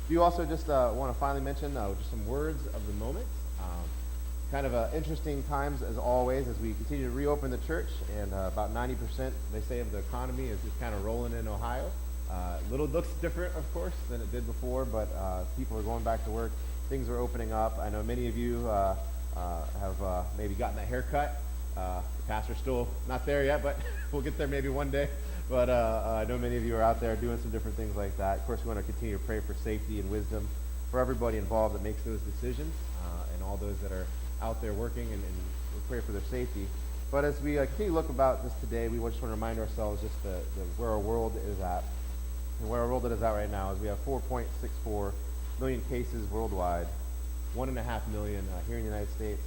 Do also just want to finally mention just some words of the moment. Kind of interesting times as always as we continue to reopen the church, and about 90% they say of the economy is just kind of rolling in Ohio. Little looks different, of course, than it did before, but people are going back to work. Things are opening up. I know many of you have maybe gotten that haircut. The pastor's still not there yet, but we'll get there maybe one day. But I know many of you are out there doing some different things like that. Of course, we want to continue to pray for safety and wisdom for everybody involved that makes those decisions, and all those that are out there working, and we pray for their safety. But as we continue to look about this today, we just want to remind ourselves just where our world is at. And where our world is at right now is we have 4.64 million cases worldwide, 1.5 million here in the United States,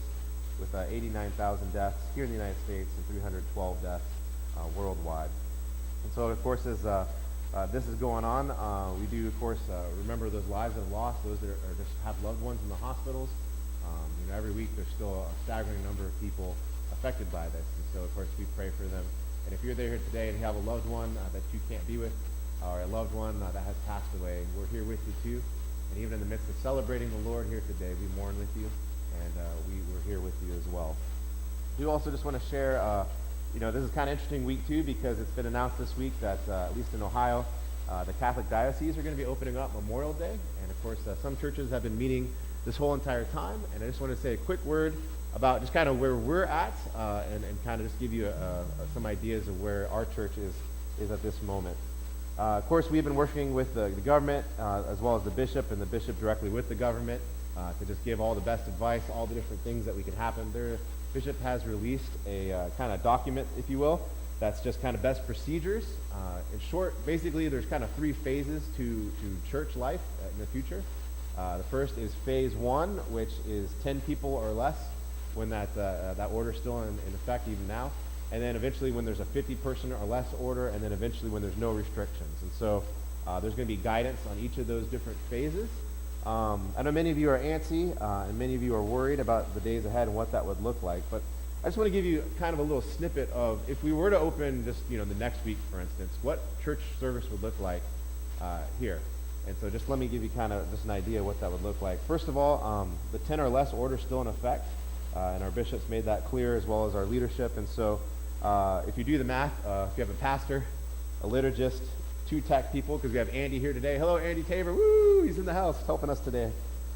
with 89,000 deaths here in the United States and 312 deaths worldwide. And so, of course, as this is going on, we do, of course, remember those lives that are lost, those that are just have loved ones in the hospitals. Every week there's still a staggering number of people affected by this. And so, of course, we pray for them. And if you're there here today and you have a loved one that you can't be with, or a loved one that has passed away, we're here with you too. And even in the midst of celebrating the Lord here today, we mourn with you, and we're here with you as well. We also just want to share, this is kind of interesting week too, because it's been announced this week that, at least in Ohio, the Catholic diocese are going to be opening up Memorial Day. And of course, some churches have been meeting this whole entire time. And I just want to say a quick word about just kind of where we're at, and kind of just give you some ideas of where our church is at this moment. Of course, we've been working with the government, as well as the bishop, and the bishop directly with the government, to just give all the best advice, all the different things that we could happen. Their bishop has released a kind of document, if you will, that's just kind of best procedures. In short, basically, there's kind of 3 phases to church life in the future. The first is phase 1, which is 10 people or less, when that order is still in effect even now. And then eventually when there's a 50-person or less order, and then eventually when there's no restrictions. And so there's going to be guidance on each of those different phases. I know many of you are antsy, and many of you are worried about the days ahead and what that would look like. But I just want to give you kind of a little snippet of, if we were to open just the next week, for instance, what church service would look like here. And so just let me give you kind of just an idea of what that would look like. First of all, the 10 or less order is still in effect, and our bishops made that clear, as well as our leadership. And so if you do the math, if you have a pastor, a liturgist, 2 tech people, because we have Andy here today. Hello, Andy Tabor. Woo! He's in the house helping us today.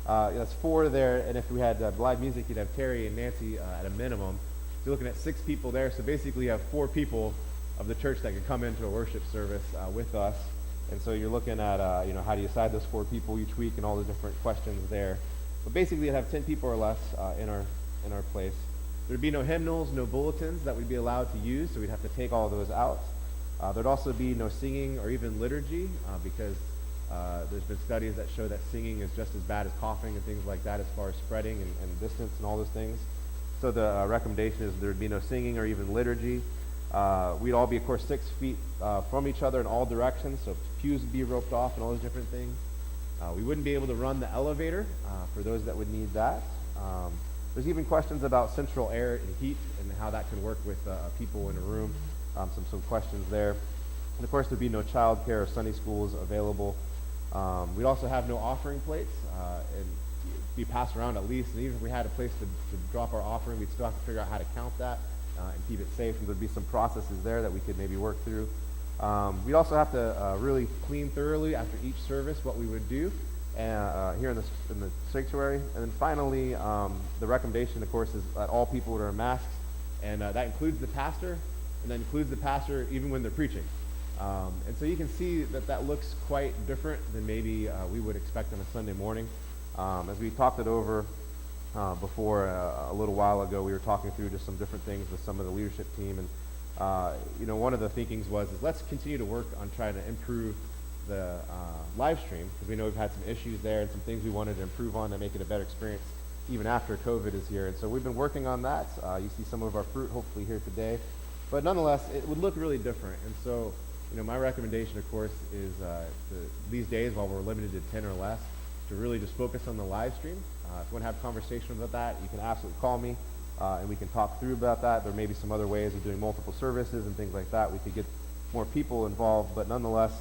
That's 4 there, and if we had live music, you'd have Terry and Nancy at a minimum. So you're looking at 6 people there. So basically you have 4 people of the church that could come into a worship service with us. And so you're looking at, how do you decide those 4 people each week, and all the different questions there. But basically you'd have 10 people or less in our place. There'd be no hymnals, no bulletins that we'd be allowed to use, so we'd have to take all of those out. There'd also be no singing or even liturgy, because there's been studies that show that singing is just as bad as coughing and things like that, as far as spreading and distance and all those things. So the recommendation is there'd be no singing or even liturgy. We'd all be, of course, 6 feet from each other in all directions, so pews would be roped off and all those different things. We wouldn't be able to run the elevator for those that would need that. There's even questions about central air and heat and how that can work with people in a room. Some questions there. And of course, there'd be no child care or Sunday schools available. We'd also have no offering plates, and be passed around at least. And even if we had a place to drop our offering, we'd still have to figure out how to count that and keep it safe. And there'd be some processes there that we could maybe work through. We'd also have to really clean thoroughly after each service what we would do here in the sanctuary. And then finally, the recommendation, of course, is that all people would wear masks, and that includes the pastor, and that includes the pastor even when they're preaching. And so you can see that looks quite different than maybe we would expect on a Sunday morning. As we talked it over before a little while ago, we were talking through just some different things with some of the leadership team, and one of the thinkings was let's continue to work on trying to improve the live stream, because we know we've had some issues there and some things we wanted to improve on to make it a better experience even after COVID is here. And so we've been working on that. You see some of our fruit hopefully here today, but nonetheless it would look really different. And so my recommendation, of course, is these days, while we're limited to 10 or less, to really just focus on the live stream. If you want to have a conversation about that, you can absolutely call me, and we can talk through about that. There may be some other ways of doing multiple services and things like that. We could get more people involved, but nonetheless,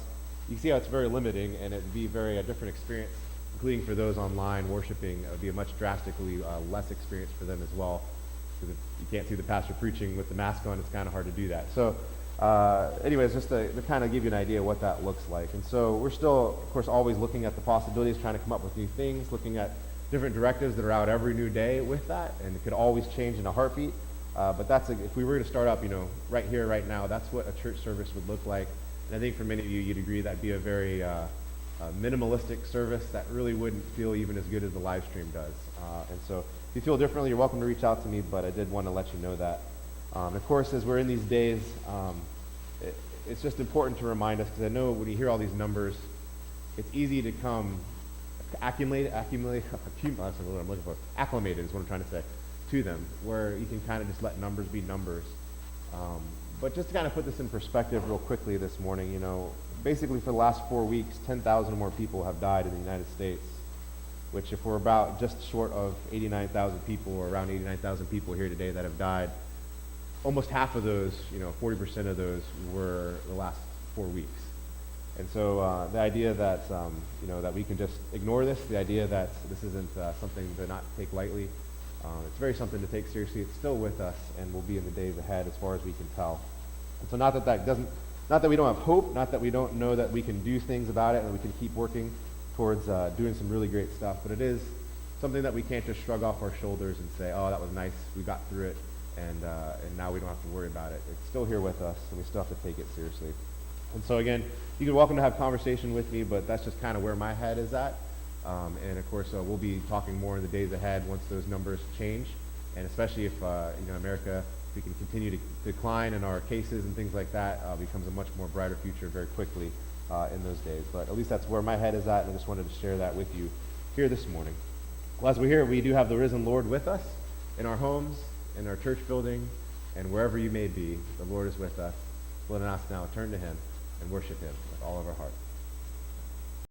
you can see how it's very limiting, and it'd be a different experience including for those online worshiping, it would be a much drastically less experience for them as well. Because if you can't see the pastor preaching with the mask on, it's kind of hard to do that. So anyways, just to kind of give you an idea of what that looks like. And so we're still, of course, always looking at the possibilities, trying to come up with new things, looking at different directives that are out every new day with that, and it could always change in a heartbeat. But if we were to start up, right here, right now, that's what a church service would look like. And I think for many of you, you'd agree that'd be a very minimalistic service that really wouldn't feel even as good as the live stream does. And so if you feel differently, you're welcome to reach out to me, but I did want to let you know that. Of course, as we're in these days, it's just important to remind us, because I know when you hear all these numbers, it's easy to come acclimated is what I'm trying to say, to them, where you can kind of just let numbers be numbers. But just to kind of put this in perspective real quickly this morning, basically for the last 4 weeks, 10,000 more people have died in the United States, which if we're about just short of 89,000 people, or around 89,000 people here today that have died, almost half of those, 40% of those were the last 4 weeks. And so the idea that, that we can just ignore this, the idea that this isn't something to not take lightly, it's very something to take seriously. It's still with us and will be in the days ahead as far as we can tell. And so not that we don't have hope, not that we don't know that we can do things about it and we can keep working towards doing some really great stuff, but it is something that we can't just shrug off our shoulders and say, oh, that was nice, we got through it, and now we don't have to worry about it. It's still here with us, and we still have to take it seriously. And so again, you're welcome to have conversation with me, but that's just kind of where my head is at. And of course, we'll be talking more in the days ahead once those numbers change, and especially if America, we can continue to decline in our cases and things like that, becomes a much more brighter future very quickly in those days. But at least that's where my head is at, and I just wanted to share that with you here this morning. Well, as we're here, we do have the risen Lord with us in our homes, in our church building, and wherever you may be. The Lord is with us. Let us now turn to him and worship him with all of our heart.